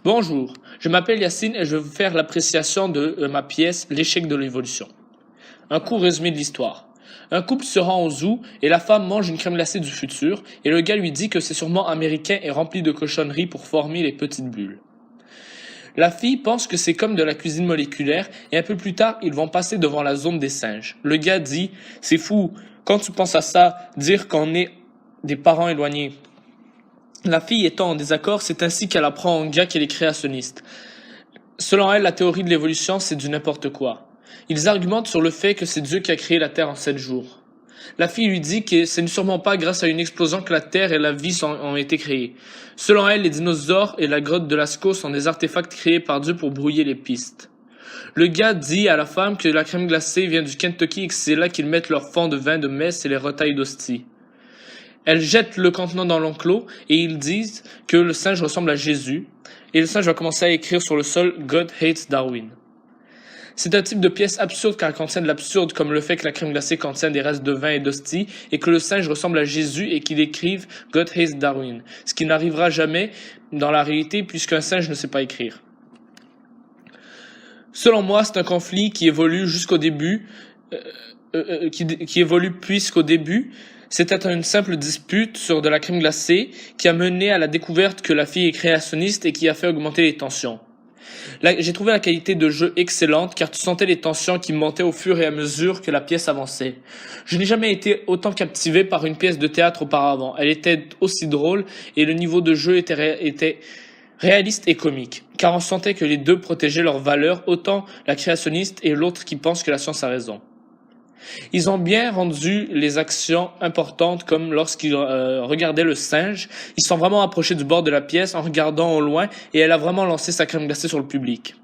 Bonjour, je m'appelle Yacine et je vais vous faire l'appréciation de ma pièce L'échec de l'évolution. Un court résumé de l'histoire. Un couple se rend au zoo et la femme mange une crème glacée du futur et le gars lui dit que c'est sûrement américain et rempli de cochonneries pour former les petites bulles. La fille pense que c'est comme de la cuisine moléculaire et un peu plus tard ils vont passer devant la zone des singes. Le gars dit « C'est fou, quand tu penses à ça, dire qu'on est des parents éloignés ». La fille étant en désaccord, c'est ainsi qu'elle apprend au gars qu'elle est créationniste. Selon elle, la théorie de l'évolution, c'est du n'importe quoi. Ils argumentent sur le fait que c'est Dieu qui a créé la Terre en 7 jours. La fille lui dit que ce n'est sûrement pas grâce à une explosion que la Terre et la vie ont été créées. Selon elle, les dinosaures et la grotte de Lascaux sont des artefacts créés par Dieu pour brouiller les pistes. Le gars dit à la femme que la crème glacée vient du Kentucky et que c'est là qu'ils mettent leur fond de vin de messe et les retailles d'hostie. Elle jette le contenant dans l'enclos et ils disent que le singe ressemble à Jésus. Et le singe va commencer à écrire sur le sol « God hates Darwin ». C'est un type de pièce absurde car elle contient de l'absurde comme le fait que la crème glacée contient des restes de vin et d'hostie et que le singe ressemble à Jésus et qu'il écrive « God hates Darwin », ce qui n'arrivera jamais dans la réalité puisqu'un singe ne sait pas écrire. Selon moi, c'est un conflit qui évolue jusqu'au début, puisqu'au début, c'était une simple dispute sur de la crème glacée qui a mené à la découverte que la fille est créationniste et qui a fait augmenter les tensions. J'ai trouvé la qualité de jeu excellente car tu sentais les tensions qui montaient au fur et à mesure que la pièce avançait. Je n'ai jamais été autant captivé par une pièce de théâtre auparavant. Elle était aussi drôle et le niveau de jeu était réaliste et comique, car on sentait que les deux protégeaient leurs valeurs, autant la créationniste et l'autre qui pense que la science a raison. Ils ont bien rendu les actions importantes comme lorsqu'ils regardaient le singe. Ils sont vraiment approchés du bord de la pièce en regardant au loin et elle a vraiment lancé sa crème glacée sur le public.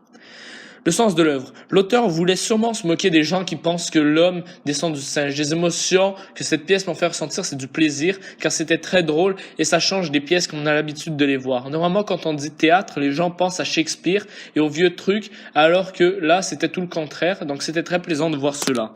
Le sens de l'œuvre. L'auteur voulait sûrement se moquer des gens qui pensent que l'homme descend du singe. Les émotions que cette pièce m'en fait ressentir, c'est du plaisir, car c'était très drôle et ça change des pièces qu'on a l'habitude de les voir. Normalement, quand on dit théâtre, les gens pensent à Shakespeare et aux vieux trucs, alors que là, c'était tout le contraire. Donc c'était très plaisant de voir cela.